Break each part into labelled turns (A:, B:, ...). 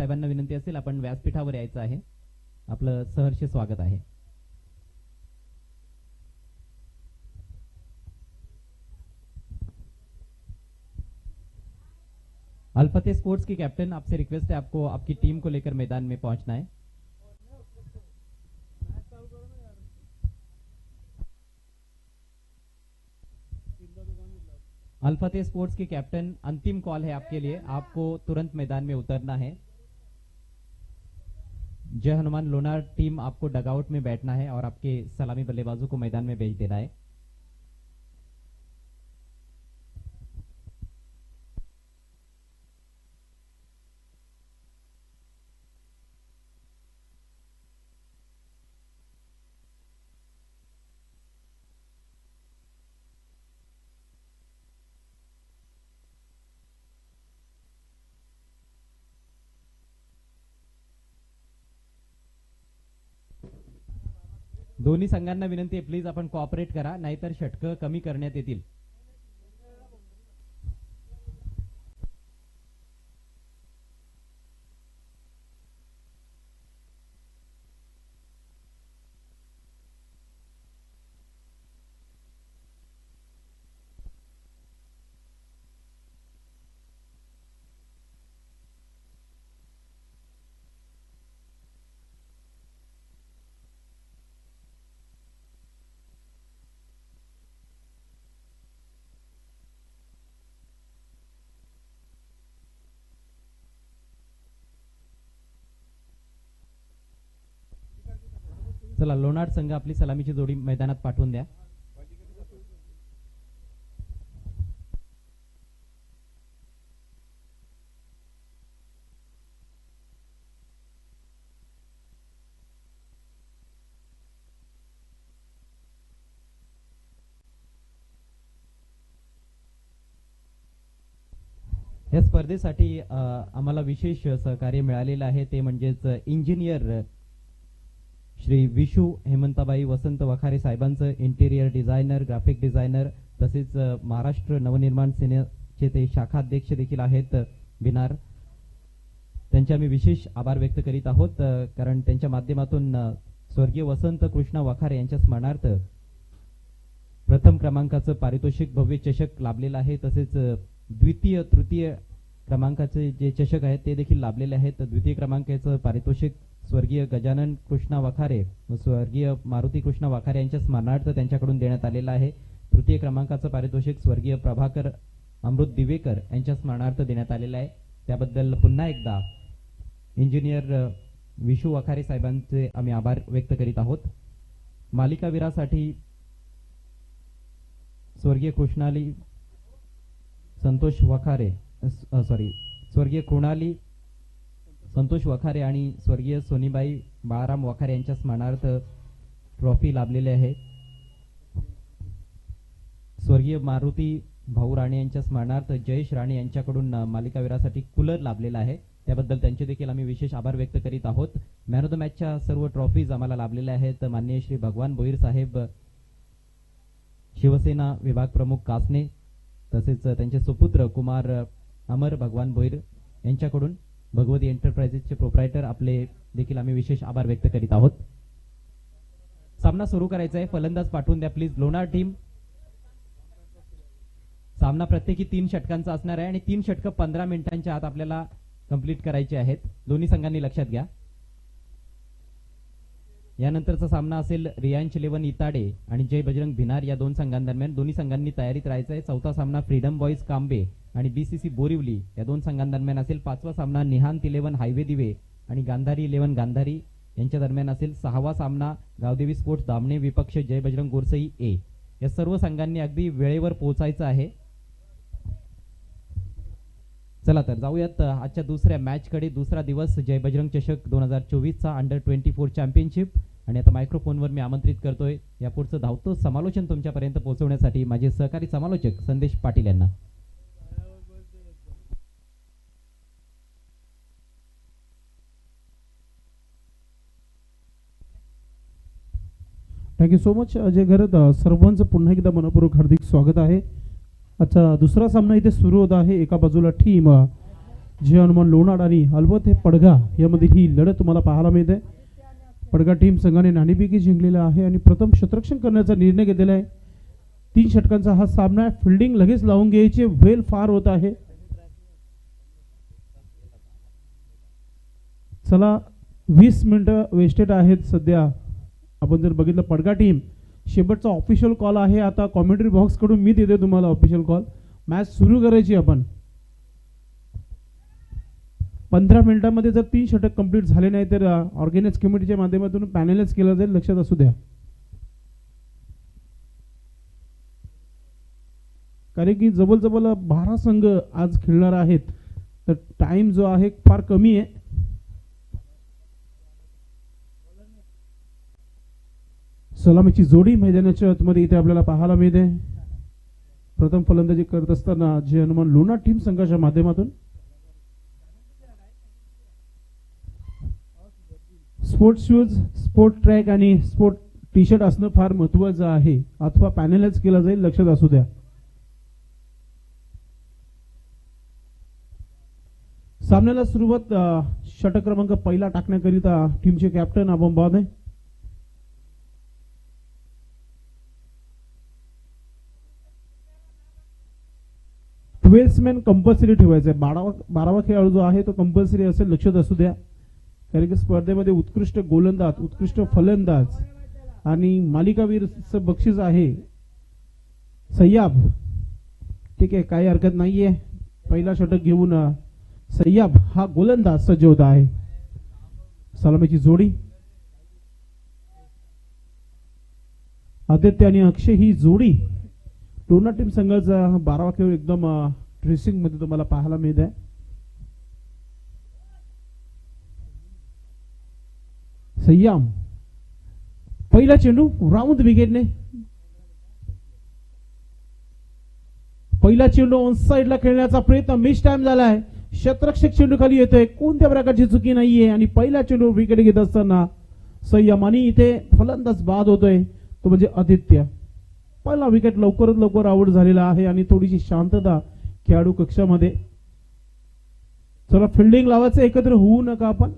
A: साहेबांना विनंती असेल आपण व्यासपीठावर यायचं आहे. आपलं सहर्ष स्वागत आहे. अल्फते स्पोर्ट्स की कैप्टन, आपसे रिक्वेस्ट है आपको आपकी टीम को लेकर मैदान में पहुंचना है. अल्फते स्पोर्ट्स की कैप्टन, अंतिम कॉल है आपके लिए, आपको तुरंत मैदान में उतरना है. जय हनुमान लोनार टीम आपको डगआउट में बैठना है और आपके सलामी बल्लेबाजों को मैदान में भेज देना है. दोन्ही संघांना विनंती आहे, प्लीज आपण कोऑपरेट करा, नाहीतर षटकं कमी करण्यात येतील. चला, लोणार संघ आपली सलामीची जोडी मैदानात पाठवून द्या. या स्पर्धेसाठी आम्हाला विशेष सहकार्य मिळालेलं आहे, ते म्हणजेच इंजिनियर श्री विशू हेमंताबाई वसंत वखारे साहेबांचं, इंटिरियर डिझायनर, ग्राफिक डिझायनर, तसेच महाराष्ट्र नवनिर्माण सेनेचे ते शाखाध्यक्ष देखील आहेत बिनार. त्यांचे आम्ही विशेष आभार व्यक्त करीत आहोत, कारण त्यांच्या माध्यमातून स्वर्गीय वसंत कृष्ण वखारे यांच्या स्मरणार्थ प्रथम क्रमांकाचं पारितोषिक भव्य चषक लाभलेलं आहे. तसेच द्वितीय तृतीय क्रमांकाचे जे चषक आहेत ते देखील लाभलेले आहेत. द्वितीय क्रमांकाचं पारितोषिक स्वर्गीय गजानन कृष्णा वखारे व स्वर्गीय मारुती कृष्णा वखारे यांच्या स्मरणार्थ त्यांच्याकडून देण्यात आलेलं आहे. तृतीय क्रमांकाचं पारितोषिक स्वर्गीय प्रभाकर अमृत दिवेकर यांच्या स्मरणार्थ देण्यात आलेलं आहे. त्याबद्दल पुन्हा एकदा इंजिनियर विशू वखारे साहेबांचे आम्ही आभार व्यक्त करीत आहोत. मालिकावीरासाठी स्वर्गीय कृष्णाली संतोष वखारे स्वर्गीय कृणाली संतोष वखारे आणि स्वर्गीय सोनीबाई बाळाराम वखारे यांच्या स्मरणार्थ ट्रॉफी लाभलेली आहे. स्वर्गीय मारुती भाऊ राणे यांच्या स्मरणार्थ जयेश राणे यांच्याकडून मालिकावीरासाठी कूलर लाभलेला आहे. त्याबद्दल त्यांचे देखील आम्ही विशेष आभार व्यक्त करीत आहोत. मॅन ऑफ द मॅचच्या सर्व ट्रॉफीज आम्हाला लाभलेल्या आहेत. माननीय श्री भगवान भोईर साहेब, शिवसेना विभाग प्रमुख कासने, तसेच त्यांचे सुपुत्र कुमार अमर भगवान भोईर यांच्याकडून भगवती एंटरप्राइजेसचे प्रोप्रायटर आपले देखील आम्ही विशेष आभार व्यक्त करीत आहोत. सामना सुरू करायचा आहे, फलंदाज पाठवून द्या प्लीज. लोणार टीम, सामना प्रत्येकी 3 षटकांचा असणार आहे आणि 3 षटकं 15 मिनिटांच्या आत आपल्याला कंप्लीट करायचे आहेत. दोन्ही संघांनी लक्षात घ्या. यानंतरचा सामना असेल रियांश 11 इताडे आणि जय बजरंग भिनार या दोन संघांदरम्यान. दोन्ही संघांनी तयारीत राहायचं आहे. चौथा सामना फ्रीडम बॉईज कांबे आणि बीसीसी बोरिवली या दोन संघांदरम्यान असेल. पाचवा सामना निहांत 11 हायवे दिवे आणि गांधारी 11 गांधारी यांच्या दरम्यान असेल. सहावा सामना गावदेवी स्पोर्ट्स दामणे विपक्ष जय बजरंग गोरसई ए. या सर्व संघांनी अगदी वेळेवर पोहोचायचं आहे. चला तर जाऊयात आजच्या दुसऱ्या मॅच कडे. दुसरा दिवस जय बजरंग चषक 2024 चा अंडर 24 चॅम्पियनशिप. आणि आता मायक्रोफोनवर मी आमंत्रित करतोय या पुढचं धावतं समालोचन तुमच्यापर्यंत पोहोचवण्यासाठी माझे सहकारी समालोचक संदेश पाटील यांना.
B: थँक्यू सो मच अजय घरत. सर्वांचं पुन्हा एकदा मनपूर्वक हार्दिक स्वागत आहे. अच्छा, दुसरा सामना इथे सुरू होत आहे. एका बाजूला टीम जे हनुमान लोणाड आणि अलवते पडगा यामधील ही लढत तुम्हाला पाहायला मिळते. पडगा टीम संघाने नाणेफेकी जिंकलेला आहे आणि प्रथम क्षेत्ररक्षण करण्याचा निर्णय घेतलेला आहे. 3 षटकांचा हा सामना आहे. फिल्डिंग लगेच लावून घ्यायची वेळ फार होत आहे. चला 20 मिनिटं वेस्टेड आहेत सध्या. आपण जर बघितलं पडगा टीम शेवटचा ऑफिशियल कॉल आहे. आता कॉमेंट्री बॉक्स कडून मी देते तुम्हाला ऑफिशियल कॉल. मॅच सुरू करायची आपण 15 मिनिटांमध्ये जर 3 षटक कंप्लीट झाले नाही तर ऑर्गनाइज कमिटीच्या माध्यमातून पॅनलच केलं जाईल, लक्षात असू द्या. कारण की जवळ 12 संघ आज खेळणार आहेत तर टाइम जो आहे फार कमी आहे. सलामीची जोडी मैदानाच्या आतमध्ये इथे आपल्याला पाहायला मिळते. प्रथम फलंदाजी करत असताना जे हनुमान लोणाड टीम संघाच्या माध्यमातून स्पोर्ट शूज, स्पोर्ट ट्रॅक आणि स्पोर्ट टी शर्ट असणं फार महत्वाचं आहे, अथवा पॅनलच केला जाईल, लक्षात असू द्या. सामन्याला सुरुवात षटक क्रमांक पहिला टाकण्याकरिता टीमचे कॅप्टन आपण पाहतोय. ट्वेल्समॅन कंपल्सरी ठेवायचा आहे. 12वा खेळाडू जो आहे तो कंपल्सरी असेल, लक्षात असू द्या. कारण की स्पर्धेमध्ये उत्कृष्ट गोलंदाज, उत्कृष्ट फलंदाज आणि मालिकावीरचं बक्षीस आहे सय्याब. ठीक आहे, काही हरकत नाहीये. पहिला षटक घेऊन सय्याब हा गोलंदाज सज्ज होत आहे. सलामीची जोडी आदित्य आणि अक्षय ही जोडी लोणाड टीम संघाचा 12वा खेळ एकदम ड्रेसिंग मध्ये तुम्हाला पाहायला मिळत आहे. सय्याम पहिला चेंडू राऊंड विकेटने. पहिला चेंडू ऑन साइडला खेळण्याचा प्रयत्न मिस टाइम झालाय. क्षेत्ररक्षक चेंडू खाली येतोय, कोणत्या प्रकारची चुकी नाहीये आणि पहिला चेंडू विकेट घेत असताना सय्याम आणि इथे फलंदाज बाद होतोय तो म्हणजे आदित्य. पहिला विकेट लवकरात लवकर आउट झालेला आहे आणि थोडीशी शांतता खेळाडू कक्षामध्ये. चला फिल्डिंग लावायचं, एकत्र होऊ नका आपण.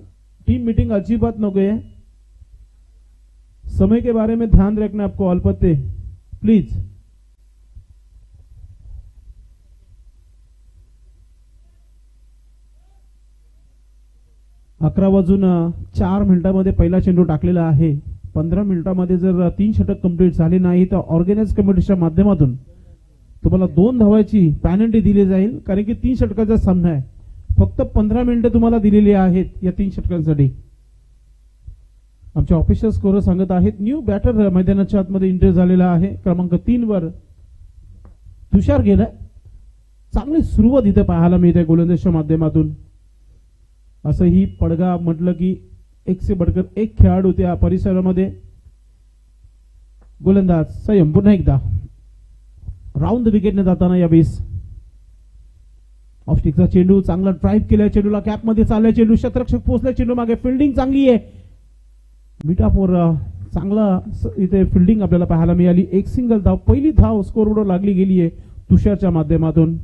B: टीम मीटिंग अजिबात नको है. समय के बारे में ध्यान रखना आपको अलपत्ते प्लीज. 11:04 पहिला चेंडू टाकलेला आहे. 15 मिनिटांमध्ये जर 3 षटक कंप्लीट झाले नाही तर ऑर्गनाइज कमिटीच्या माध्यमातून तुम्हाला 2 धावाची पॅनल्टी दिली जाईल. कारण की 3 षटकाचा सामना आहे. फक्त 15 मिनिटं तुम्हाला दिलेली आहेत या 3 षटकांसाठी. आमचे ऑफिशियल स्कोर सांगत आहेत न्यू बॅटर मैदानाच्या आतमध्ये एंट्री झालेला आहे. क्रमांक 3 वर तुषार गेलाय. चांगली सुरुवात इथे पाहायला मिळते गोलंदाजीच्या माध्यमातून. असंही पडगा म्हटलं की एक से बढ़कर एक खेळाडू त्या परिसरामध्ये. गोलंदाज संयम पुन्हा एकदा राऊंड विकेटने जाताना यावेळेस ऑफस्टिकचा चेंडू चांगला ड्राईव्ह केला. चेंडूला कॅप मध्ये चाललाय. चेंडू क्षेत्ररक्षक पोहोचलाय. चेंडू मागे फिल्डिंग चांगली आहे. मिठापूर चांगला इथे फिल्डिंग आपल्याला पाहायला मिळाली. एक सिंगल धाव, पहिली धाव स्कोरवर लागली गेली आहे तुषारच्या माध्यमातून.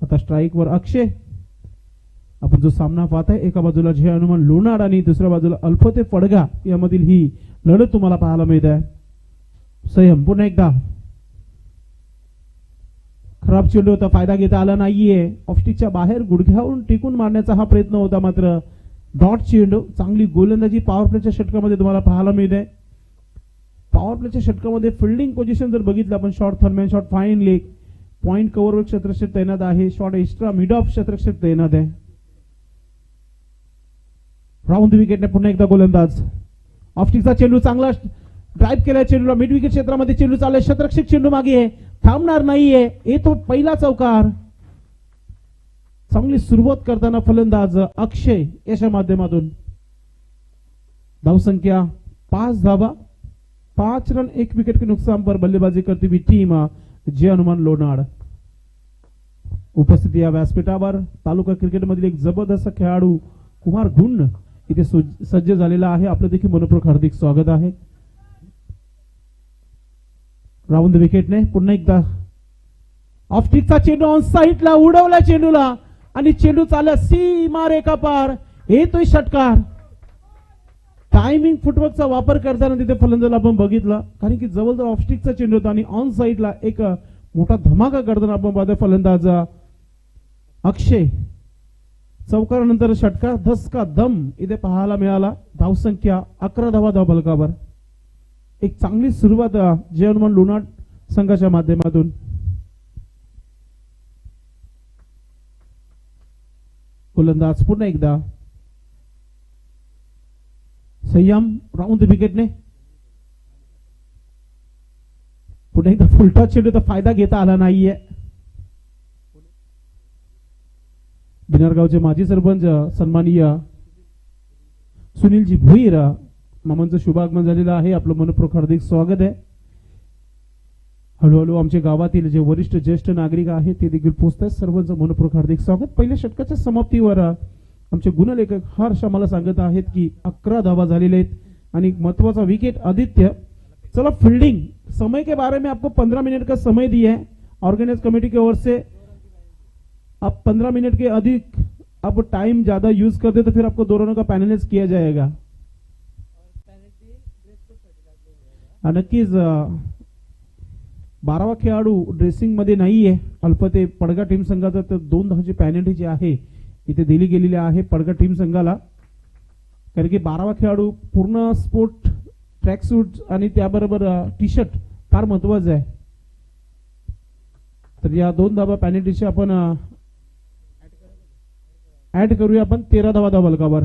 B: आता स्ट्राईक वर अक्षय. आपण जो सामना पाहताय एका बाजूला जे हनुमान लोणाड आणि दुसऱ्या बाजूला अल्फते पडगा यामधील ही लढत तुम्हाला पाहायला मिळत आहे. संयम पुन्हा एकदा. खराब चेंडू होता, फायदा घेता आला नाहीये. ऑफस्टिकच्या बाहेर गुडघ्यावरून टिकून मारण्याचा हा प्रयत्न होता, मात्र डॉट चेंडू. चांगली गोलंदाजी पॉवर प्लेच्या षटकामध्ये तुम्हाला पाहायला मिळते. पॉवर प्लेच्या षटकामध्ये फिल्डिंग पोझिशन जर बघितलं आपण, short third man, short fine leg, point कव्हरवर क्षेत्ररक्षक तैनात आहे. शॉर्ट एक्स्ट्रा मिड ऑफ क्षेत्ररक्षक तैनात आहे. राऊंड विकेटने पुन्हा एकदा गोलंदाज. ऑफस्टिकचा चेंडू चांगला ड्राईव्ह केला. चेंडूला मिड विकेट क्षेत्रामध्ये चेंडू चाललाय. क्षेत्ररक्षक चेंडू मागे आहे, थांबणार नाहीये. येतो पहिला चौकार. चांगली सुरुवात करताना फलंदाज अक्षय याच्या माध्यमातून. धावसंख्या 5 धावा, 5 रन, 1 विकेट के नुकसान पर बल्लेबाजी करती हुई टीम जे हनुमान लोणाड. उपस्थित या व्यासपीठावर तालुका क्रिकेट मधील एक जबरदस्त खेळाडू कुमार गुण इथे सज्ज झालेला आहे. आपलं देखील मनपूर्वक हार्दिक स्वागत आहे. राऊंड विकेटने पुन्हा एकदा ऑफस्टिकचा चेंडू ऑन साइडला उडवला. चेंडूला आणि चेंडू चालला सीमा रेखा पार, येतोय षटकार. टायमिंग फुटवर्कचा वापर करताना तिथे फलंदाजाला आपण बघितलं, कारण की जवळजवळ ऑफस्टिकचा चेंडू होता आणि ऑन साईडला एक मोठा धमाका करताना आपण पाहतोय फलंदाज अक्षय. चौकारानंतर षटकार धसका दम इथे पाहायला मिळाला. धावसंख्या 11 धावा धावफलकावर. एक चांगली सुरुवात जय हनुमान लोणाड संघाच्या माध्यमातून. गोलंदाज पुन्हा एकदा संयम राऊंड विकेटने. पुन्हा एकदा फुलटा चेंडूचा फायदा घेता आला नाहीये. बिनारगावचे माजी सरपंच सन्माननीय सुनीलजी भुईर मामांचं शुभागमन झालेलं आहे. आपलं मनपूर्वक हार्दिक स्वागत आहे. हळूहळू आमच्या गावातील जे वरिष्ठ ज्येष्ठ नागरिक आहेत ते देखील पोहोचत आहेत. सर्वांचं मनपूर्वक हार्दिक स्वागत. पहिल्या षटकाच्या समाप्तीवर आमचे गुणलेखक हर्ष आम्हाला सांगत आहेत की 11 धावा झालेले आहेत आणि महत्वाचा विकेट आदित्य. चला फील्डिंग समय के बारे में आपको 15 मिनट का समय दिया है ऑर्गेनाइज कमेटी की ओर से. आप 15 मिनट के अधिक आप टाइम ज्यादा यूज करते तो फिर आपको 2 रनों का पैनलाइज किया जाएगा. नक्कीच 12वा खेळाडू ड्रेसिंग मध्ये नाहीये. अल्पते पडगा टीम संघाचा तर 2 धावांची पॅनल्टी जी आहे इथे दिली गेलेली आहे पडगा टीम संघाला. कारण की 12वा खेळाडू पूर्ण स्पोर्ट ट्रॅक सूट आणि त्याबरोबर टी शर्ट फार महत्वाचं आहे. तर या 2 धावा पॅनल्टीचे आपण ऐड करूया आपण 13 धावा धावफलकावर.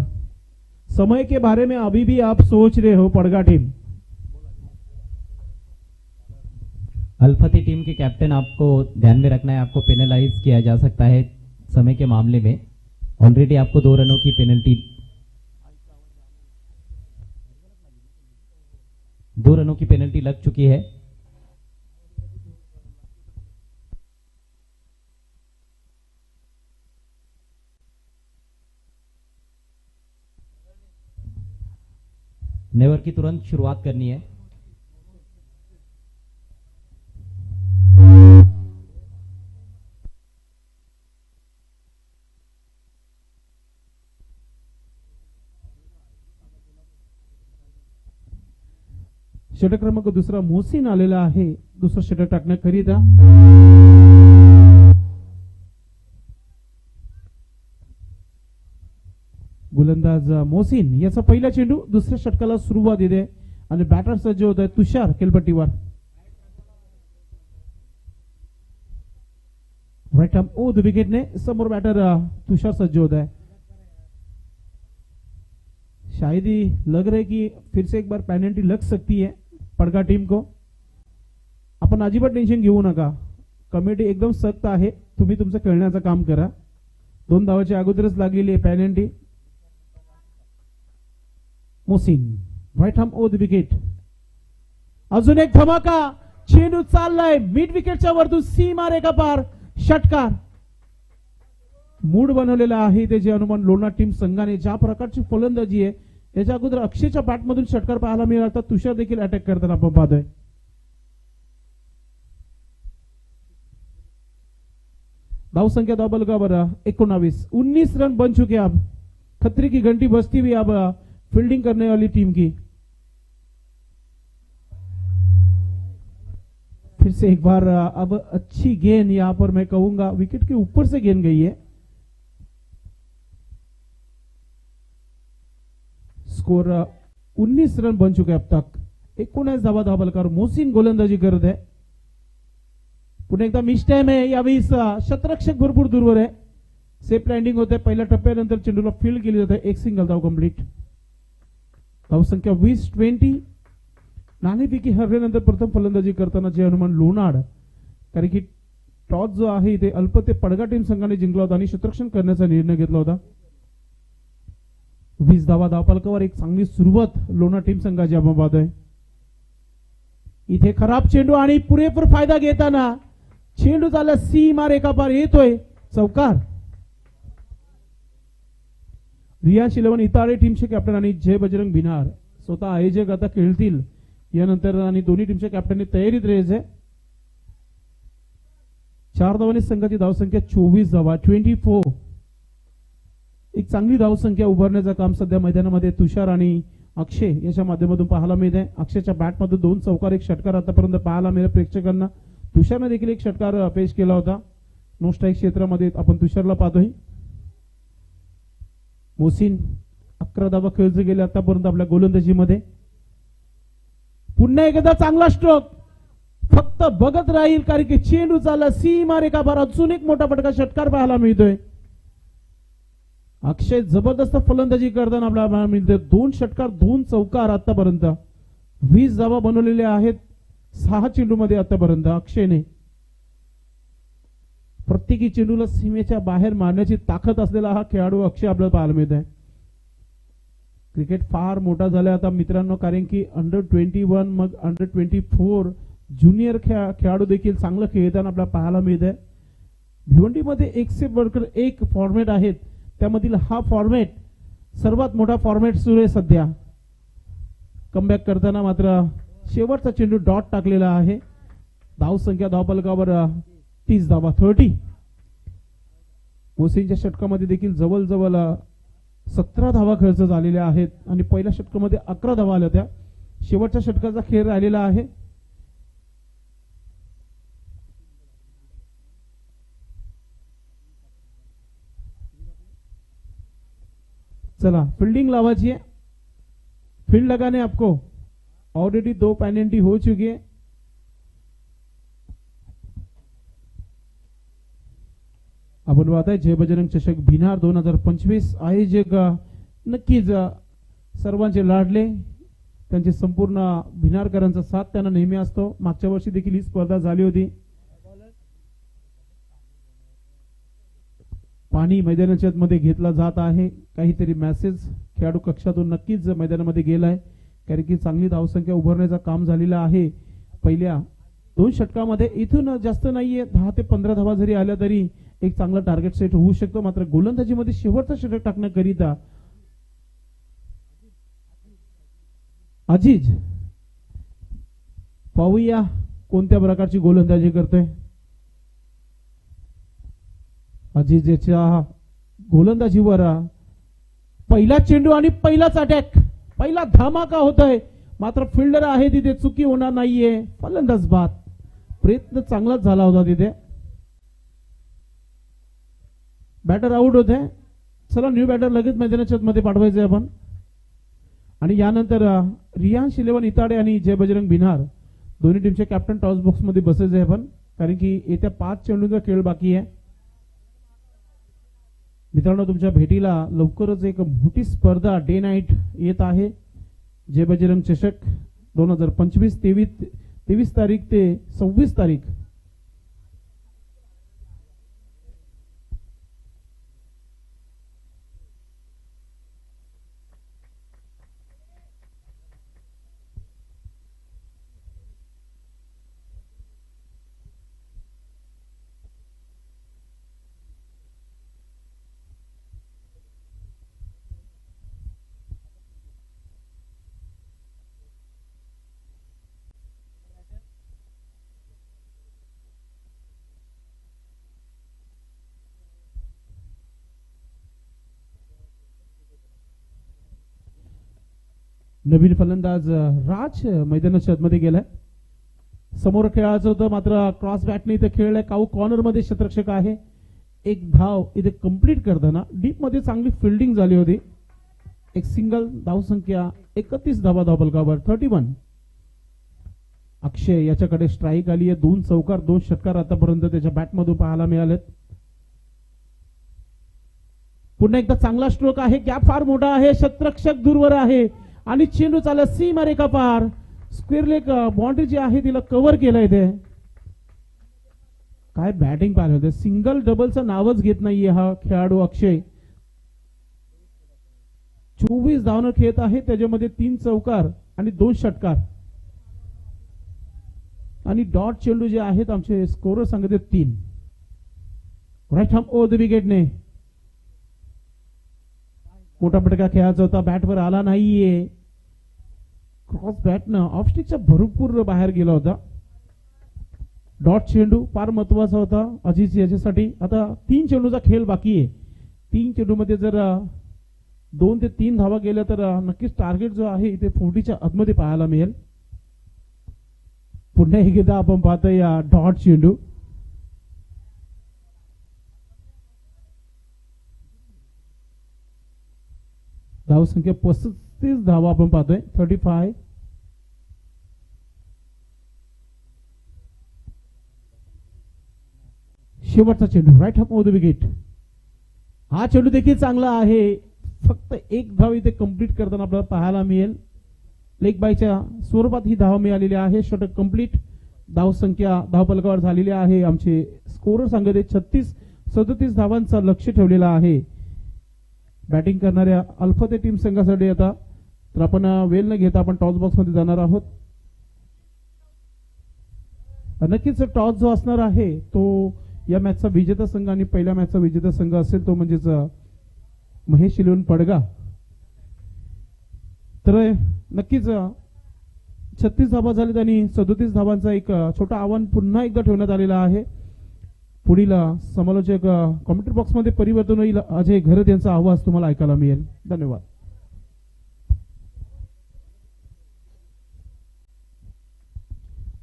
B: समय के बारे में अभी भी आप सोच रहे हो पडगा टीम.
A: अल्फती टीम के कैप्टन आपको ध्यान में रखना है, आपको पेनलाइज किया जा सकता है समय के मामले में. ऑलरेडी आपको 2 रनों की पेनल्टी 2 रनों की पेनल्टी लग चुकी है. नेवर की तुरंत शुरुआत करनी है.
B: षटक क्रमांक दुसरा मोहसिन आलेला आहे दुसरा षटक टाकण्याकरिता. गोलंदाज मोहसिन याचा पहिला चेंडू दुसऱ्या षटकाला सुरुवात येते आणि बॅटर सज्ज होत आहे तुषार केलपट्टीवर. Right arm over the wicket ने समोर बॅटर तुषार सज्ज होता है. शायद ही लग रहा है कि फिर से एक बार पेनल्टी लग सकती है पडगा टीम को. आपण अजिबात टेन्शन घेऊ नका. कमिटी एकदम सक्त आहे. तुम्ही तुमचं खेळण्याचं काम करा. 2 धावाच्या अगोदरच लागलेली आहे penalty. Mohsin right arm over the wicket. अजून एक धमाका चेंडू चाललाय मिड विकेटच्या वरतून सीमा रेखा पार षटकार. मूड बनवलेला आहे ते जे हनुमान लोणाड टीम संघाने. ज्या प्रकारची फलंदाजी आहे याच्या अगोदर अक्षयच्या बॅटमधून षटकार पाहायला मिळाला. तुषार देखील अटॅक करताना आपण पाहतोय. धाव संख्या धावफलकावर 19 रन बन चुके. अब खतरे की घंटी बजती हुई अब फील्डिंग करने वाली टीम की. फिर से एक बार अब अच्छी गेंद यहां पर मैं कहूंगा विकेट के ऊपर से गेंद गई है. स्कोर 19 रन बन चुके अब तक. 19 धावा धावफलकावर मोहसिन गोलंदाजी करत आहे. पुन्हा एकदा मिस टाइम आहे. यावेळी शतरक्षक भरपूर दूरवर आहे. सेफ लँडिंग होत आहे. पहिल्या टप्प्यानंतर चेंडूला फील्ड केली जाते. एक सिंगल धाव कंप्लीट. धावसंख्या 20-20. नाणेफेकी हरल्यानंतर प्रथम फलंदाजी करताना जय हनुमान लोणाड. कारण की टॉस जो आहे ते अल्प ते पडगा टीम संघाने जिंकला होता आणि शतरक्षण करण्याचा निर्णय घेतला होता. 20 धावा धावफलकावर एक चांगली सुरुवात लोणाड टीम संघाची आपण पाहतोय. इथे खराब चेंडू आणि पुरेपूर फायदा घेताना चेंडू झाला सीमा रेखा पार येतोय चौकार. रियाज 11 इताळे टीमचे कॅप्टन आणि जय बजरंग बिनार स्वतः आयोजक आता खेळतील यानंतर आणि दोन्ही टीमच्या कॅप्टननी तयारीत राहायचे. 4 धावांनी संघाची धावसंख्या 24 धावा 24. एक चांगली धावसंख्या उभारण्याचं काम सध्या मैदानामध्ये तुषार आणि अक्षय याच्या माध्यमातून पाहायला मिळत आहे. अक्षयच्या बॅटमधून 2 चौकार 1 षटकार आतापर्यंत पाहायला मिळेल प्रेक्षकांना. तुषारने देखील 1 षटकार पेश केला होता. नो स्ट्राईक क्षेत्रामध्ये आपण तुषारला पाहतोय. मोहसिन 11 धावा खेळले गेले आतापर्यंत आपल्या गोलंदाजीमध्ये. पुन्हा एकदा चांगला स्ट्रोक, फक्त बघत राहील कारण की चेंडू चालला सीमा रेखा पार. अजून एक मोठा फटका षटकार पाहायला मिळतोय. अक्षय जबरदस्त फलंदाजी करताना आपल्याला मिळते. 2 षटकार 2 चौकार आतापर्यंत 20 धावा बनवलेल्या आहेत 6 चेंडूमध्ये आतापर्यंत अक्षयने. प्रत्येकी चेंडूला सीमेच्या बाहेर मारण्याची ताकद असलेला हा खेळाडू अक्षय आपल्याला पाहायला मिळत आहे. क्रिकेट फार मोठा झाला आता मित्रांनो, कारण की अंडर-21 मग अंडर-24 ज्युनियर खेळाडू देखील चांगलं खेळताना आपल्याला पाहायला मिळत आहे. भिवंडी मध्ये 1 से बढ़कर 1 फॉर्मॅट आहेत, त्यामधील हा फॉर्मॅट सर्वात मोठा फॉर्मॅट सुरू आहे सध्या. कमबॅक करताना मात्र शेवटचा चेंडू डॉट टाकलेला आहे. धावसंख्या धावफलकावर 30 धावा 30. मोहसिनच्या षटकामध्ये देखील जवळजवळ 17 धावा खर्च झालेल्या आहेत आणि पहिल्या षटकामध्ये 11 धावा आल्या होत्या. शेवटच्या षटकाचा खेळ राहिलेला आहे. चला फील्डिंग लावाची है. फील्ड लगाने आपको ऑलरेडी 2 पेनल्टी हो चुकी है. आपण पाहताय जय बजरंग चषक भिनार 2025 आयोजक नक्कीच सर्वांचे लाडले, त्यांचे संपूर्ण भिनारकरांचा साथ त्यांना नेहमी असतो. मागच्या वर्षी देखील ही स्पर्धा झाली होती. पाणी मैदानाच्या मध्ये घेतला जात आहे. काहीतरी मेसेज खेळाडू कक्षातून नक्कीच मैदानामध्ये गेलाय, कारण की चांगली धावसंख्या उभारण्याचं काम झालेलं आहे. पहिल्या 2 षटकामध्ये इथून जास्त नाहीये, 10 ते 15 धावा जरी आल्या तरी एक चांगला टार्गेट सेट होऊ शकतो. मात्र गोलंदाजीमध्ये शेवटचा षटक टाकण्याकरिता अजीज पाहूया कोणत्या प्रकारची गोलंदाजी करतोय. अजीज याच्या गोलंदाजीवर पहिला चेंडू आणि पहिलाच अटॅक, पहिला धमाका होतोय. मात्र फिल्डर आहे तिथे, चुकी होणार नाहीये. फलंदाज बाद, प्रयत्न चांगलाच झाला होता तिथे. बॅटर आउट होते. चला न्यू बॅटर लगेच मैदानाच्या मध्ये पाठवायचे आपण. आणि यानंतर रियांश 11 इताडे आणि जय बजरंग भिनार दोन्ही टीमचे कॅप्टन टॉस बॉक्स मध्ये बसायचे आपण, कारण की येत्या 5 चेंडूंचा खेळ बाकी आहे. मित्रांनो तुमच्या भेटीला लवकरच एक मोठी स्पर्धा डे नाईट येत आहे. जय बजरंग चषक 2025 23 तारीख ते 26 तारीख. नवीन फलंदाज राज मैदानाच्या आतमध्ये गेलाय. समोर खेळायचं होतं मात्र क्रॉस बॅटने इथे खेळलाय. काऊ कॉर्नर मध्ये क्षेत्ररक्षक आहे. एक धाव इथे कंप्लीट करताना डीप मध्ये चांगली फिल्डिंग झाली होती. एक सिंगल, धावसंख्या 31 धावा धावफलकावर 31. अक्षय याच्याकडे स्ट्राईक आली आहे. 2 चौकार 2 षटकार आतापर्यंत त्याच्या बॅटमधून पाहायला मिळालेत. पुन्हा एकदा चांगला स्ट्रोक आहे. गॅप फार मोठा आहे. क्षेत्ररक्षक दूरवर आहे आणि चेंडू चालला सीमा रेखा पार. स्क्वेअर लेग बाउंड्री जी आहे तिला कव्हर केलंय इथे. काय बॅटिंग पाहिलं होतं. सिंगल डबलचं नावच घेत नाहीये हा खेळाडू अक्षय. 24 धावनं खेळत आहे, त्याच्यामध्ये 3 चौकार आणि 2 षटकार आणि डॉट चेंडू जे आहेत आमचे स्कोरर सांगते 3. राईट हॅम ओव्हर द विकेटने मोठा फटका खेळायचा होता, बॅटवर आला नाहीये. क्रॉस बॅटनं ऑफ स्टिकच्या भरपूर बाहेर गेला होता. डॉट चेंडू फार महत्वाचा होता अजित याच्यासाठी. आता 3 चेंडूचा खेळ बाकी आहे. 3 चेंडूमध्ये जर 2 ते 3 धावा गेल्या तर नक्कीच टार्गेट जो आहे ते 40च्या आतमध्ये पाहायला मिळेल. पुन्हा एकदा आपण पाहतोय या डॉट चेंडू. धावसंख्या 35 धावा आपण पाहतोय. 35. शेवटचा चेंडू right half of the wicket. हा चेंडू देखील चांगला आहे. फक्त एक धाव इथे कंप्लीट करताना आपल्याला पाहायला मिळेल. लेग बायच्या स्वरूपात ही धाव मिळालेली आहे. षटक कंप्लीट. धावसंख्या धावफलकावर झालेली आहे. आमचे स्कोरर सांगत 36-37 धावांचा लक्ष्य ठेवलेला आहे. बॅटिंग करणाऱ्या अल्फते टीम संघासाठी आता तर आपण वेळ न घेता आपण टॉस बॉक्स मध्ये जाणार आहोत. नक्कीच टॉस जो असणार आहे तो या मॅचचा विजेता संघ आणि पहिल्या मॅचचा विजेता संघ असेल तो म्हणजेच महेश 11 पडगा. तर नक्कीच 36 धावा झालीत आणि 37 धावांचा एक छोटा आव्हान पुन्हा एकदा ठेवण्यात आलेला आहे. पुढील समालोचक कॉमेंट्री बॉक्स मध्ये परिवर्तन होईल. अजय घरत यांचा आवाज तुम्हाला ऐकायला मिळेल. धन्यवाद.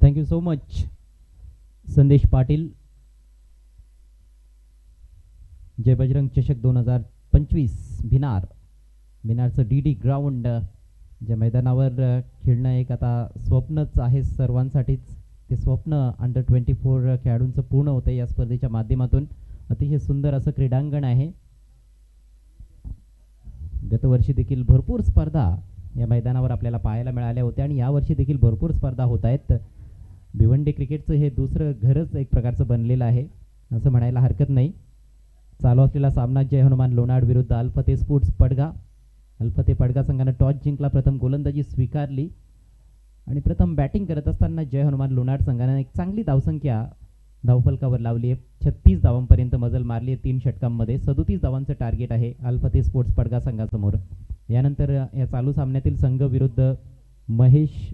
A: थँक्यू सो मच संदेश पाटील. जय बजरंग चषक 2025 भिनारचं डीडी ग्राउंड ज्या मैदानावर खेळणं एक आता स्वप्नच आहे सर्वांसाठीच. ते स्वप्न अंडर 24 खेळाडूंचं पूर्ण होतं या स्पर्धेच्या माध्यमातून. अतिशय सुंदर असं क्रीडांगण आहे. गतवर्षी देखील भरपूर स्पर्धा या मैदानावर आपल्याला पाहायला मिळाल्या होत्या आणि यावर्षी देखील भरपूर स्पर्धा होत आहेत. भिवंडी क्रिकेटचं हे दुसरं घरच एक प्रकारचं बनलेलं आहे असं म्हणायला हरकत नाही. चालू असलेला सामना जय हनुमान लोणाड विरुद्ध अल्फते स्पोर्ट्स पडगा. अल्फते पडगा संघानं टॉस जिंकला. प्रथम गोलंदाजी स्वीकारली आणि प्रथम बॅटिंग करत असताना जय हनुमान लोणाड संघानं एक चांगली धावसंख्या धावफलकावर लावली आहे. 36 धावांपर्यंत मजल मारली आहे 3 षटकांमध्ये. 37 धावांचं टार्गेट आहे अल्फते स्पोर्ट्स पडगा संघासमोर. यानंतर या चालू सामन्यातील संघ विरुद्ध महेश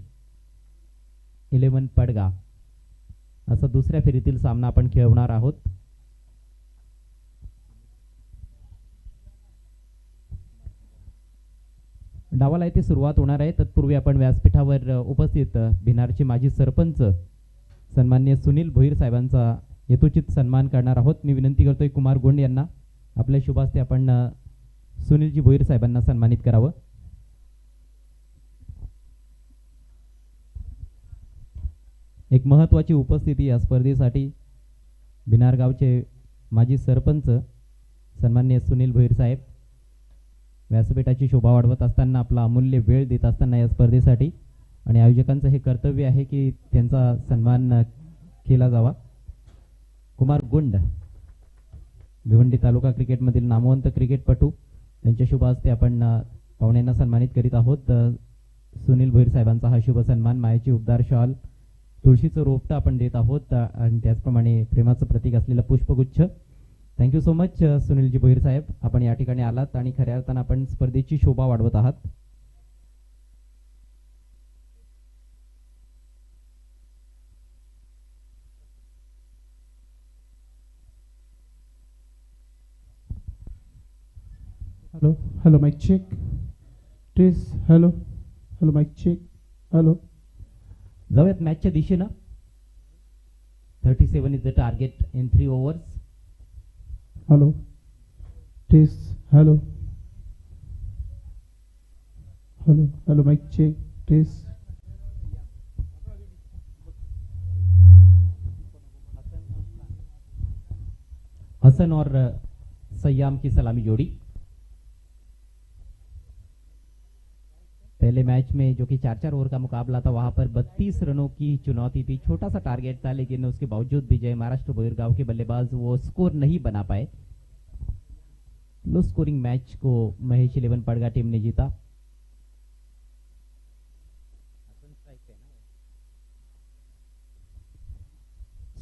A: 11 पडगा असा दुसऱ्या फेरीतील सामना आपण खेळवणार आहोत. डावाला येथे सुरुवात होणार आहे. तत्पूर्वी आपण व्यासपीठावर उपस्थित भिनारचे माजी सरपंच सन्माननीय सुनील भोईर साहेबांचा यथोचित सन्मान करणार आहोत. मी विनंती करतोय कुमार गोंड यांना आपल्या शुभास्ते आपण सुनीलजी भोईर साहेबांना सन्मानित करावं. एक महत्त्वाची उपस्थिती या स्पर्धेसाठी भिनार गावचे माजी सरपंच सन्माननीय सुनील भोईर साहेब व्यासपीठाची शोभा वाढवत असताना आपला अमूल्य वेळ देत असताना या स्पर्धेसाठी आणि आयोजकांचं हे कर्तव्य आहे की त्यांचा सन्मान केला जावा. कुमार गुंड भिवंडी तालुका क्रिकेटमधील नामवंत क्रिकेटपटू त्यांच्या शुभ हस्ते आपण पाहुण्यांना सन्मानित करीत आहोत. सुनील भोईर साहेबांचा हा शुभ सन्मान मायाची उबदार शॉल तुळशीचं रोपटं आपण देत आहोत आणि त्याचप्रमाणे प्रेमाचं प्रतीक असलेलं पुष्पगुच्छ. Thank you so much Sunilji Bhoir साहेब. आपण या ठिकाणी आलात आणि खऱ्या अर्थानं आपण स्पर्धेची शोभा वाढवत आहात.
B: Hello hello mike check test. Hello hello mike check. Hello.
A: जाऊयात मॅचच्या दिशेनं. 37 is the target in 3 overs.
B: Hello test. Hello hello hello mike check test.
A: Hasan और सयाम की सलामी जोड़ी. पहले मैच में जो कि 4-4 ओवर का मुकाबला था वहां पर 32 रनों की चुनौती थी. छोटा सा टारगेट था लेकिन उसके बावजूद भी जय महाराष्ट्र भोईरगांव के बल्लेबाज वो स्कोर नहीं बना पाए. लो स्कोरिंग मैच को महेश 11 पड़गा टीम ने जीता.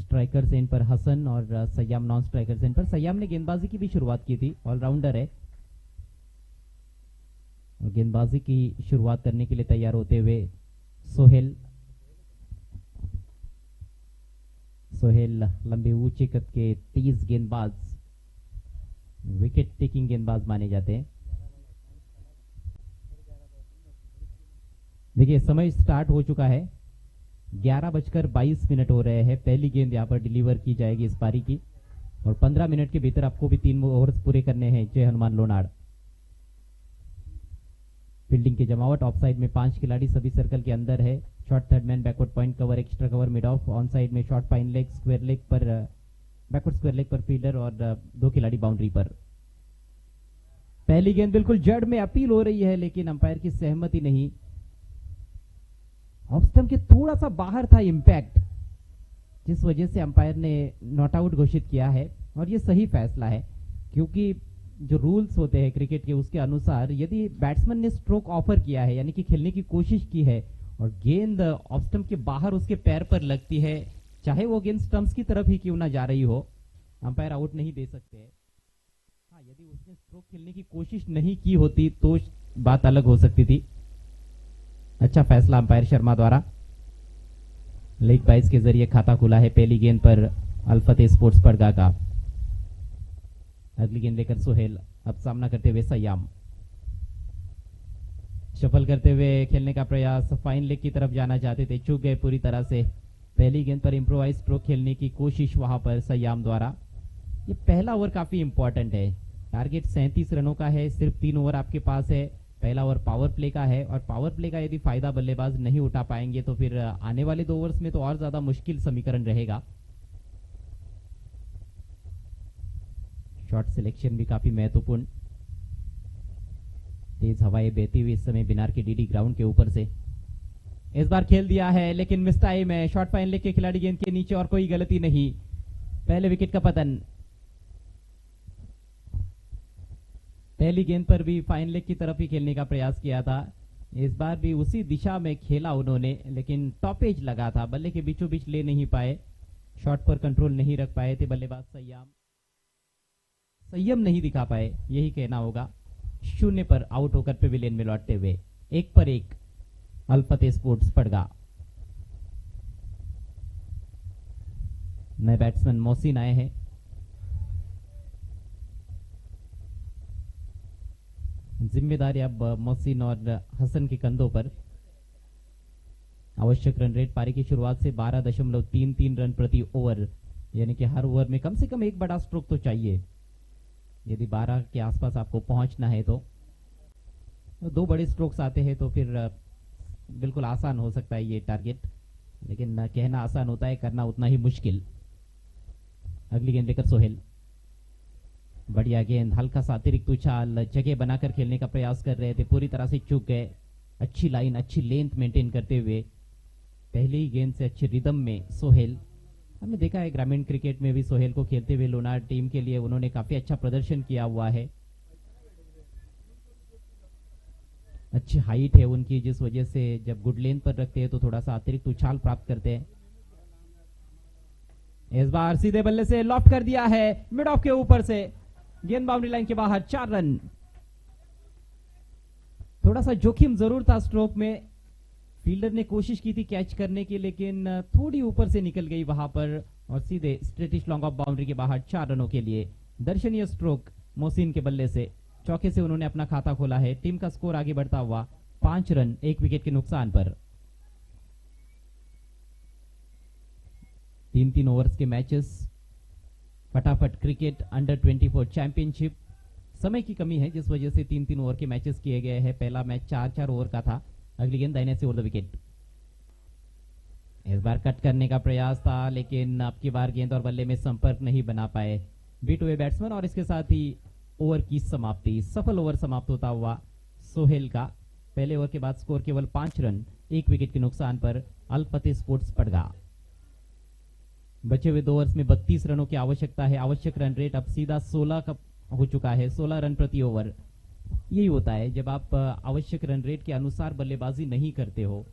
A: स्ट्राइकर एंड पर हसन और सयाम नॉन स्ट्राइकर एंड पर. सयाम ने गेंदबाजी की भी शुरुआत की थी. ऑलराउंडर है. गेंदबाजी की शुरुआत करने के लिए तैयार होते हुए सोहेल लंबे ऊंचे कद के तेज गेंदबाज विकेट टेकिंग गेंदबाज माने जाते हैं। देखिए समय स्टार्ट हो चुका है, 11:22 हो रहे हैं। पहली गेंद यहाँ पर डिलीवर की जाएगी इस पारी की, और 15 मिनट के भीतर आपको भी 3 ओवर्स पूरे करने हैं जय हनुमान लोनाड़। फील्डिंग की जमावट, ऑफ साइड में 5 खिलाड़ी सभी सर्कल के अंदर है। Short third man, backward point cover, extra cover, mid off, on side में short fine leg, square leg पर बैकवर्ड स्क्वायर लेग पर फील्डर, और 2 खिलाड़ी बाउंड्री पर। पहली गेंद बिल्कुल जड़ में अपील हो रही है, लेकिन अंपायर की सहमति नहीं। ऑफ स्टंप के थोड़ा सा बाहर था इंपैक्ट, जिस वजह से अंपायर ने नॉट आउट घोषित किया है, और ये सही फैसला है, क्योंकि जो रूल्स होते हैं क्रिकेट के उसके अनुसार यदि बैट्समैन ने स्ट्रोक ऑफर किया है, यानी कि खेलने की कोशिश की है, और गेंद ऑफ स्टंप के बाहर उसके पैर पर लगती है, चाहे वो गेंद स्टंप्स की तरफ ही क्यों ना जा रही हो, अंपायर आउट नहीं दे सकते। हाँ, यदि उसने स्ट्रोक खेलने की कोशिश नहीं की होती तो बात अलग हो सकती थी। अच्छा फैसला अंपायर शर्मा द्वारा। लेग बाइस के जरिए खाता खुला है पहली गेंद पर अल्फत स्पोर्ट्स पड़गा का। अगली गेंद लेकर सोहेल अब सामना करते हुए सयाम, शफल करते हुए खेलने का प्रयास, फाइन लेग की तरफ जाना चाहते थे, चूक गए पूरी तरह से। पहली गेंद पर इंप्रोवाइज स्ट्रोक खेलने की कोशिश वहां पर सयाम द्वारा। ये पहला ओवर काफी इंपॉर्टेंट है, टारगेट 37 रनों का है, सिर्फ 3 ओवर आपके पास है। पहला ओवर पावर प्ले का है, और पावर प्ले का यदि फायदा बल्लेबाज नहीं उठा पाएंगे तो फिर आने वाले 2 ओवर्स में तो और ज्यादा मुश्किल समीकरण रहेगा। शॉट सिलेक्शन भी काफी महत्वपूर्ण। तेज हवाएं बहती हुई इस समय बिनार के डीडी ग्राउंड के ऊपर से। इस बार खेल दिया है, लेकिन मिस टाइम है। शॉर्ट फाइन लेग के खिलाड़ी गेंद के नीचे, और कोई गलती नहीं। पहले विकेट का पतन। पहली गेंद पर भी फाइन लेग की तरफ ही खेलने का प्रयास किया था, इस बार भी उसी दिशा में खेला उन्होंने, लेकिन टॉपेज लगा था, बल्ले के बीचों बीच ले नहीं पाए, शॉट पर कंट्रोल नहीं रख पाए थे बल्लेबाज संयम नहीं दिखा पाए, यही कहना होगा। 0 पर आउट होकर पेविलियन में लौटते हुए 1 पर 1 अल्फत स्पोर्ट्स पड़गा। नए बैट्समैन मोहसिन आए हैं। जिम्मेदारी अब मोहसिन और हसन के कंधों पर। आवश्यक रन रेट पारी की शुरुआत से 12.33 रन प्रति ओवर, यानी कि हर ओवर में कम से कम एक बड़ा स्ट्रोक तो चाहिए। यदि 12 के आसपास आपको पहुंचना है तो 2 बड़े स्ट्रोक्स आते हैं तो फिर बिल्कुल आसान हो सकता है ये टारगेट, लेकिन कहना आसान होता है, करना उतना ही मुश्किल। अगली गेंद लेकर सोहेल, बढ़िया गेंद, हल्का सा अतिरिक्त उछाल, जगह बनाकर खेलने का प्रयास कर रहे थे, पूरी तरह से चूक गए। अच्छी लाइन, अच्छी लेंथ मेंटेन करते हुए पहली ही गेंद से अच्छे रिदम में सोहेल। हमने देखा है ग्रामीण क्रिकेट में भी सोहेल को खेलते हुए लोनार टीम के लिए उन्होंने काफी अच्छा प्रदर्शन किया हुआ है। अच्छी हाइट है उनकी, जिस वजह से जब गुड लेंथ पर रखते हैं तो थोड़ा सा अतिरिक्त उछाल प्राप्त करते हैं। इस बार सीधे बल्ले से लॉफ्ट कर दिया है, मिड ऑफ के ऊपर से, गेंद बाउंड्री लाइन के बाहर, 4 रन। थोड़ा सा जोखिम जरूर था स्ट्रोक में, फील्डर ने कोशिश की थी कैच करने की, लेकिन थोड़ी ऊपर से निकल गई वहां पर, और सीधे स्ट्रेटिश लॉन्ग ऑफ बाउंड्री के बाहर 4 रनों के लिए। दर्शनीय स्ट्रोक मोहसिन के बल्ले से, चौके से उन्होंने अपना खाता खोला है। टीम का स्कोर आगे बढ़ता हुआ 5 रन 1 विकेट के नुकसान पर। 3-3 ओवर्स के मैचेस, फटाफट क्रिकेट अंडर 24 चैंपियनशिप। समय की कमी है जिस वजह से 3-3 ओवर के मैचेस किए गए हैं। पहला मैच 4-4 ओवर का था। अगली गेंद दाहिने से ओवर द विकेट। इस बार कट करने का प्रयास था, लेकिन अब की बार गेंद और बल्ले में संपर्क नहीं बना पाए बीट हुए बैट्समैन, और इसके साथ ही ओवर की समाप्ति। सफल ओवर समाप्त होता हुआ सोहेल का। पहले ओवर के बाद स्कोर केवल 5 रन 1 विकेट के नुकसान पर अल्फत स्पोर्ट्स पड़गा। बचे हुए 2 ओवर्स में 32 रनों की आवश्यकता है। आवश्यक रन रेट अब सीधा 16 का हो चुका है, 16 रन प्रति ओवर। यही होता है जब आप आवश्यक रन रेट के अनुसार बल्लेबाजी नहीं करते हो,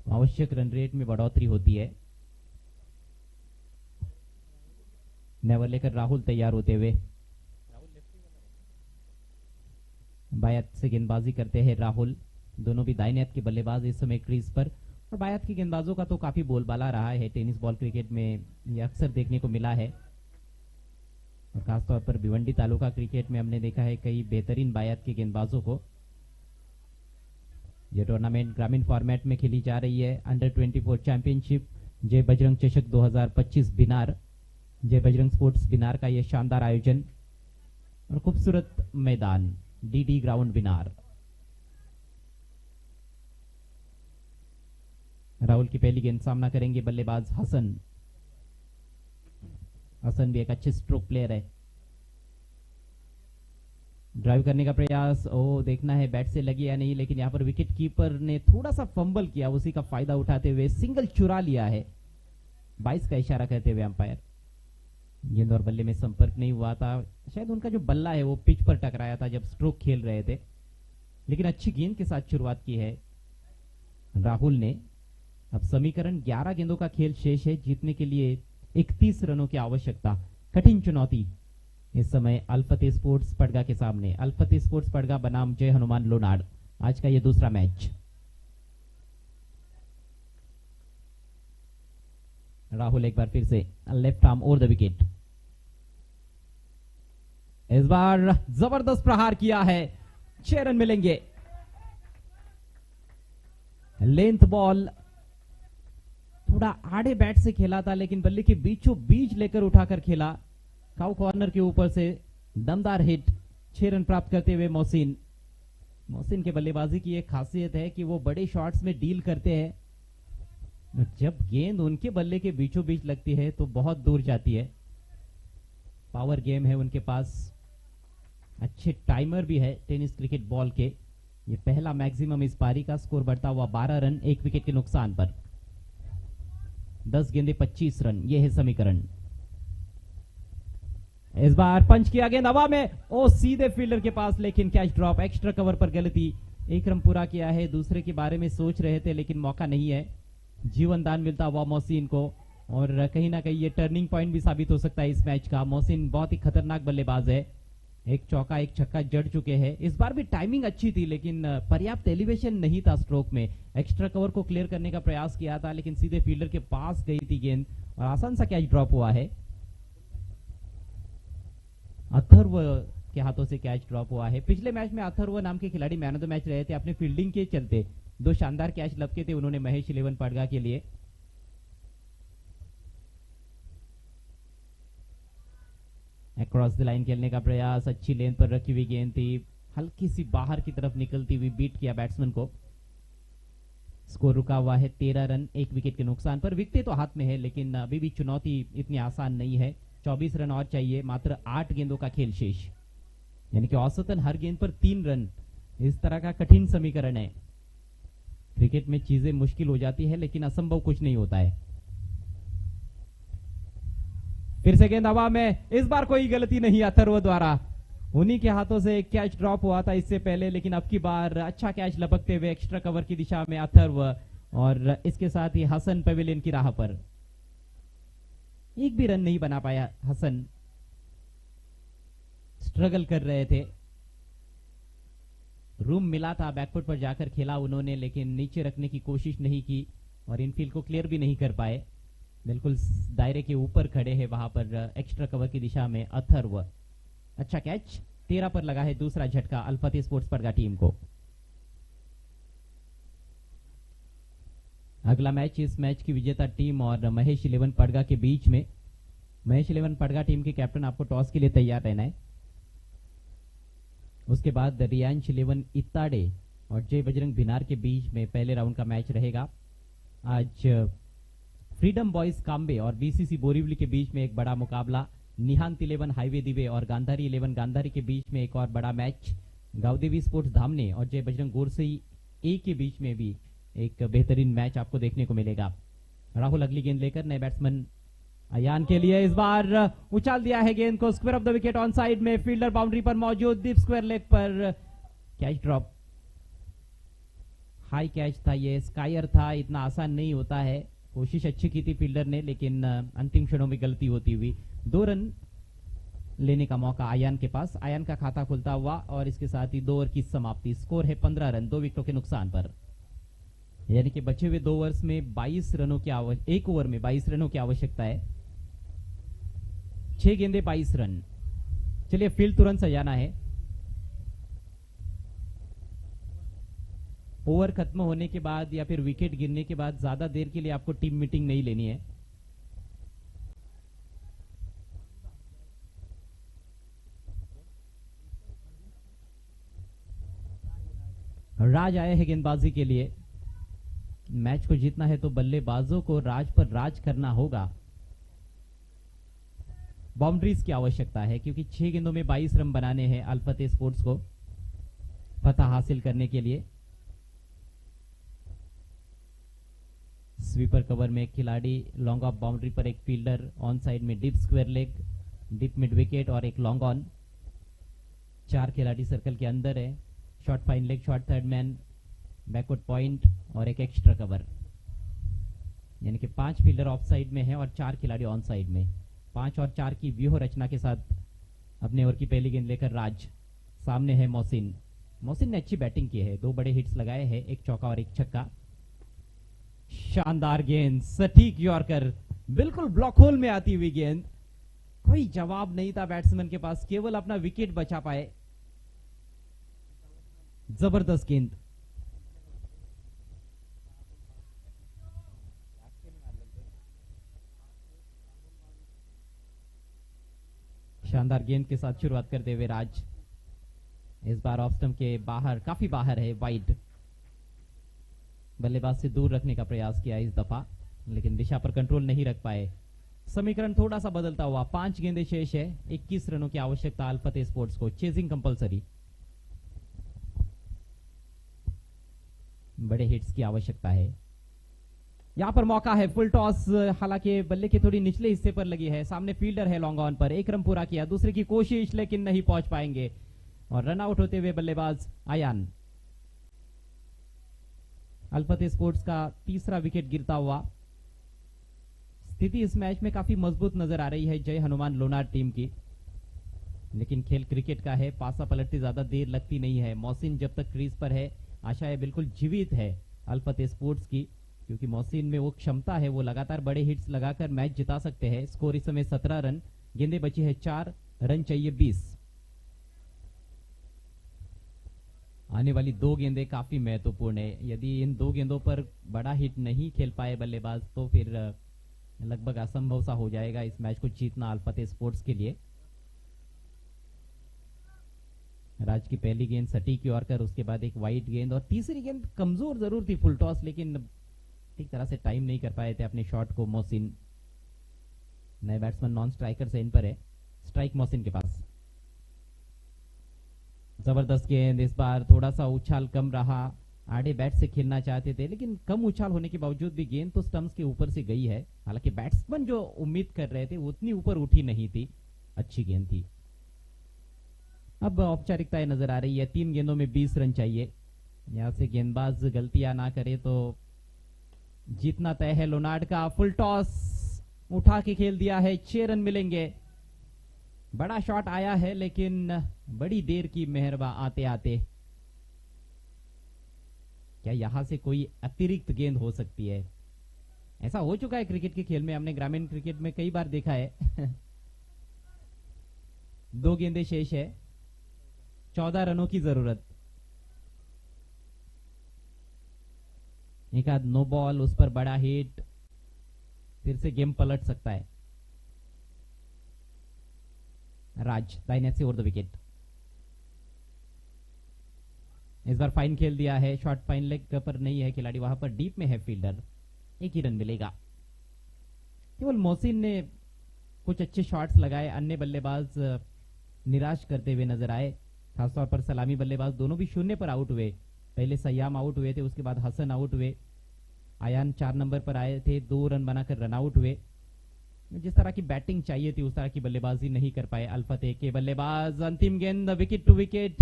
A: आवश्यक रन रेट में बढ़ोतरी होती है। नेवर लेकर राहुल तैयार होते हुए, बायात से गेंदबाजी करते हैं राहुल। दोनों भी दाहिने हाथ के बल्लेबाज इस समय क्रीज पर, और बायात के गेंदबाजों का तो काफी बोलबाला रहा है टेनिस बॉल क्रिकेट में, यह अक्सर देखने को मिला है। और खासतौर पर भिवंडी तालुका क्रिकेट में हमने देखा है कई बेहतरीन बायात के गेंदबाजों को। यह टूर्नामेंट ग्रामीण फॉर्मेट में खेली जा रही है। अंडर 24 चैंपियनशिप जय बजरंग चषक 2025 बिनार, जय बजरंग स्पोर्ट्स बिनार का यह शानदार आयोजन और खूबसूरत मैदान डीडी ग्राउंड बिनार। राहुल की पहली गेंद सामना करेंगे बल्लेबाज हसन। हसन भी एक अच्छे स्ट्रोक प्लेयर है। ड्राइव करने का प्रयास, ओ देखना है बैट से लगी या नहीं, लेकिन यहां पर विकेट कीपर ने थोड़ा सा फंबल किया, उसी का फायदा उठाते हुए सिंगल चुरा लिया है। 22 का इशारा करते हुए अंपायर। गेंद और बल्ले में संपर्क नहीं हुआ था, शायद उनका जो बल्ला है वो पिच पर टकराया था जब स्ट्रोक खेल रहे थे, लेकिन अच्छी गेंद के साथ शुरुआत की है राहुल ने। अब समीकरण 11 गेंदों का खेल शेष है, जीतने के लिए 31 रनों की आवश्यकता। कठिन चुनौती इस समय अल्फते स्पोर्ट्स पड़गा के सामने। अल्फते स्पोर्ट्स पड़गा बनाम जय हनुमान लोनाड़, आज का यह दूसरा मैच। राहुल एक बार फिर से left arm over the wicket. इस बार जबरदस्त प्रहार किया है, 6 रन मिलेंगे। लेंथ बॉल थोड़ा आड़े बैट से खेला था, लेकिन बल्ले के बीचों बीच लेकर उठाकर खेला। काउ कॉर्नर के ऊपर से दमदार हिट, 6 रन प्राप्त करते हुए मोहसिन। मोहसिन के बल्लेबाजी की एक खासियत है कि वो बड़े शॉट्स में डील करते हैं। जब गेंद उनके बल्ले के बीचों बीच लगती है तो बहुत दूर जाती है। पावर गेम है उनके पास, अच्छे टाइमर भी है टेनिस क्रिकेट बॉल के। ये पहला मैक्सिमम इस पारी का। स्कोर बढ़ता हुआ 12 रन 1 विकेट के नुकसान पर। 10 गेंदे 25 रन, यह है समीकरण। इस बार पंच किया, गेंद हवा में, ओ सीधे फील्डर के पास, लेकिन कैच ड्रॉप। एक्स्ट्रा कवर पर गलती। 1 रन पूरा किया है, दूसरे के बारे में सोच रहे थे लेकिन मौका नहीं है। जीवन दान मिलता हुआ मोहसिन को, और कहीं ना कहीं ये टर्निंग पॉइंट भी साबित हो सकता है इस मैच का। मोहसिन बहुत ही खतरनाक बल्लेबाज है, एक चौका एक छक्का जड़ चुके हैं। इस बार भी टाइमिंग अच्छी थी, लेकिन पर्याप्त एलिवेशन नहीं था स्ट्रोक में। एक्स्ट्रा कवर को क्लियर करने का प्रयास किया था, लेकिन सीधे फील्डर के पास गई थी गेंद और आसान सा कैच ड्रॉप हुआ है। अथर्व के हाथों से कैच ड्रॉप हुआ है। पिछले मैच में अथर्व नाम के खिलाड़ी मैन ऑफ द मैच रहे थे। अपने फील्डिंग के चलते 2 शानदार कैच लपके थे उन्होंने महेश 11 पड़गा के लिए। अक्रॉस द लाइन खेलने का प्रयास, अच्छी लेंथ पर रखी हुई गेंद थी, हल्की सी बाहर की तरफ निकलती हुई बीट किया बैट्समैन को। स्कोर रुका हुआ है 13 रन 1 विकेट के नुकसान पर। विकेट तो हाथ में है, लेकिन अभी भी चुनौती इतनी आसान नहीं है। 24 रन और चाहिए, मात्र 8 गेंदों का खेल शेष, यानी कि औसतन हर गेंद पर 3 रन। इस तरह का कठिन समीकरण है। क्रिकेट में चीजें मुश्किल हो जाती है, लेकिन असंभव कुछ नहीं होता है। फिर से गेंद हवा में, इस बार कोई गलती नहीं अथर्व द्वारा। उन्हीं के हाथों से एक कैच ड्रॉप हुआ था इससे पहले, लेकिन अब की बार अच्छा कैच लपकते हुए एक्स्ट्रा कवर की दिशा में अथर्व, और इसके साथ ही हसन पवेलियन की राह पर। एक भी रन नहीं बना पाया हसन, स्ट्रगल कर रहे थे। रूम मिला था, बैकफुट पर जाकर खेला उन्होंने, लेकिन नीचे रखने की कोशिश नहीं की और इनफील्ड को क्लियर भी नहीं कर पाए। बिल्कुल दायरे के ऊपर खड़े हैं वहां पर एक्स्ट्रा कवर की दिशा में अथर्व। अच्छा कैच, 13 पर लगा है दूसरा झटका अल्फते स्पोर्ट्स पड़गा टीम को। अगला मैच इस मैच की विजेता टीम और महेश 11 पड़गा के बीच में। महेश 11 पड़गा टीम के कैप्टन, आपको टॉस के लिए तैयार रहना है। उसके बाद रियांश 11 इत्ताडे और जय बजरंग भिनार के बीच में पहले राउंड का मैच रहेगा। आज फ्रीडम बॉयज कांबे और बीसीसी बोरीवली के बीच में एक बड़ा मुकाबला। निहांत 11 हाईवे दिवे और गांधारी 11 गांधारी के बीच में एक और बड़ा मैच। गांवदेवी स्पोर्ट्स धामने और जय बजरंग गोरसई ए के बीच में भी एक बेहतरीन मैच आपको देखने को मिलेगा। राहुल अगली गेंद लेकर नए बैट्समैन अयान के लिए, इस बार उछाल दिया है गेंद को, square of the wicket on side में, फील्डर बाउंड्री पर मौजूद, डीप स्क्वायर लेग पर कैच ड्रॉप। हाई कैच था ये, स्कायर था, इतना आसान नहीं होता है। कोशिश अच्छी की थी फील्डर ने, लेकिन अंतिम क्षणों में गलती होती हुई। 2 रन लेने का मौका आयान के पास। आयान का खाता खुलता हुआ और इसके साथ ही 2 ओवर की समाप्ति। स्कोर है 15 रन 2 विकेटों के नुकसान पर, यानी कि बचे हुए 2 ओवर्स में 22 रनों की 1 ओवर में 22 रनों की आवश्यकता है। 6 गेंदे 22 रन। चलिए फील्ड तुरंत सजाना है। ओवर खत्म होने के बाद या फिर विकेट गिरने के बाद ज्यादा देर के लिए आपको टीम मीटिंग नहीं लेनी है। राज आए हैं गेंदबाजी के लिए। मैच को जीतना है तो बल्लेबाजों को राज पर राज करना होगा। बाउंड्रीज की आवश्यकता है क्योंकि 6 गेंदों में 22 रन बनाने हैं अल फतेह स्पोर्ट्स को फतह हासिल करने के लिए। स्वीपर कवर में एक खिलाड़ी, लॉन्ग ऑफ बाउंड्री पर एक फील्डर, ऑन साइड में deep square leg, deep mid wicket और एक लॉन्ग ऑन। 4 खिलाड़ी सर्कल के अंदर है। Short fine leg, short third man, backward point और एक एक्स्ट्रा कवर, यानी कि 5 फील्डर ऑफ साइड में है और 4 खिलाड़ी ऑन साइड में। 5 और 4 की व्यूह रचना के साथ अपने ओवर की पहली गेंद लेकर राज। सामने है मोहसिन। मोहसिन ने अच्छी बैटिंग की है, 2 बड़े हिट्स लगाए हैं, एक चौका और एक छक्का। शानदार गेंद, सटीक यॉर्कर, बिल्कुल ब्लॉक होल में आती हुई गेंद। कोई जवाब नहीं था बैट्समैन के पास, केवल अपना विकेट बचा पाए। जबरदस्त गेंद। शानदार गेंद के साथ शुरुआत करते हुए राज। इस बार ऑफ स्टंप के बाहर, काफी बाहर है, वाइड। बल्लेबाज से दूर रखने का प्रयास किया इस दफा, लेकिन दिशा पर कंट्रोल नहीं रख पाए। समीकरण थोड़ा सा बदलता हुआ, 5 गेंदें शेष है, 21 रनों की आवश्यकता अल फतेह स्पोर्ट्स को। चेजिंग कंपलसरी, बड़े हिट्स की आवश्यकता है। यहां पर मौका है, फुल टॉस, हालांकि बल्ले के थोड़ी निचले हिस्से पर लगी है। सामने फील्डर है लॉन्ग ऑन पर, 1 रन पूरा किया, दूसरे की कोशिश लेकिन नहीं पहुंच पाएंगे और रन आउट होते हुए बल्लेबाज आयान। अल फतेह स्पोर्ट्स का तीसरा विकेट गिरता हुआ। स्थिति इस मैच में काफी मजबूत नजर आ रही है जय हनुमान लोनार टीम की, लेकिन खेल क्रिकेट का है, पासा पलटते ज्यादा देर लगती नहीं है। मोहसिन जब तक क्रीज पर है, आशाएं बिल्कुल जीवित है अल फतेह स्पोर्ट्स की, क्योंकि मोहसिन में वो क्षमता है, वो लगातार बड़े हिट्स लगाकर मैच जिता सकते हैं। स्कोर इस समय 17 रन, गेंदें बची है 4, रन चाहिए 20। आने वाली 2 गेंदें काफी महत्वपूर्ण है। यदि इन 2 गेंदों पर बड़ा हिट नहीं खेल पाए बल्लेबाज तो फिर लगभग असंभव सा हो जाएगा इस मैच को जीतना अल फतेह स्पोर्ट्स के लिए। राज की पहली गेंद सटीक यॉर्कर, उसके बाद एक वाइड गेंद और तीसरी गेंद कमजोर जरूर थी, फुल टॉस, लेकिन ठीक तरह से टाइम नहीं कर पाए थे अपने शॉट को मोहसिन। नए बैट्समैन नॉन स्ट्राइकर से इन पर है, स्ट्राइक मोहसिन के पास। जबरदस्त गेंद, इस बार थोड़ा सा उछाल कम रहा, आड़े बैट से खेलना चाहते थे, लेकिन कम उछाल होने के बावजूद भी गेंद तो स्टंप्स के ऊपर से गई है। हालांकि बैट्समैन जो उम्मीद कर रहे थे उतनी ऊपर उठी नहीं थी, अच्छी गेंद थी। अब औपचारिकताएं नजर आ रही है, 3 गेंदों में 20 रन चाहिए। यहां से गेंदबाज गलतियां ना करे तो जीतना तय है लोनार्ड का। फुल टॉस उठा के खेल दिया है, 6 रन मिलेंगे। बड़ा शॉट आया है लेकिन बड़ी देर की मेहरबा आते आते। क्या यहां से कोई अतिरिक्त गेंद हो सकती है? ऐसा हो चुका है क्रिकेट के खेल में, हमने ग्रामीण क्रिकेट में कई बार देखा है। 2 गेंदें शेष है, 14 रनों की जरूरत। एक आध नो बॉल, उस पर बड़ा हिट, फिर से गेम पलट सकता है। राज दाहिने से ओवर द विकेट। इस बार फाइन खेल दिया है, शॉर्ट फाइन लेग पर नहीं है खिलाड़ी, वहां पर डीप में है फील्डर, 1 ही रन मिलेगा। केवल मोहसिन ने कुछ अच्छे शॉट्स लगाए, अन्य बल्लेबाज निराश करते हुए नजर आए। खासतौर पर सलामी बल्लेबाज दोनों भी 0 पर आउट हुए। पहले सयाम आउट हुए थे, उसके बाद हसन आउट हुए। आयान 4 नंबर पर आए थे, 2 रन बनाकर रन आउट हुए। जिस तरह की बैटिंग चाहिए थी उस तरह की बल्लेबाजी नहीं कर पाए अल फतेह के बल्लेबाज। अंतिम गेंद विकेट टू विकेट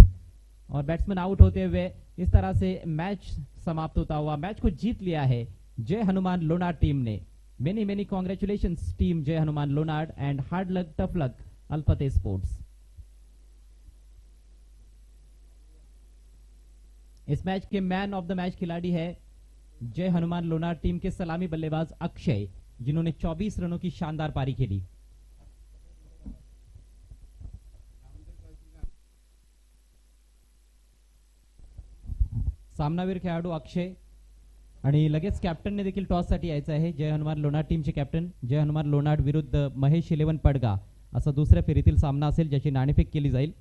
A: और बैट्समैन आउट होते हुए इस तरह से मैच समाप्त होता हुआ। मैच को जीत लिया है जय हनुमान लोनार टीम ने। Many many congratulations team Jai Hanuman Lonar and hard luck tough luck Al Fateh sports. इस मैच के मैन ऑफ द मैच खिलाड़ी है जय हनुमान लोनार टीम के सलामी बल्लेबाज अक्षय, जिन्होंने 24 रनों की शानदार पारी खेली। सामनावीर खेळाडू अक्षय आणि लगेच कॅप्टनने देखील टॉससाठी यायचं आहे. जय हनुमान लोणाड टीमचे कॅप्टन. जय हनुमान लोणाड विरुद्ध महेश 11 पडगा असा दुसऱ्या फेरीतील सामना असेल ज्याची नाणेफेक केली जाईल.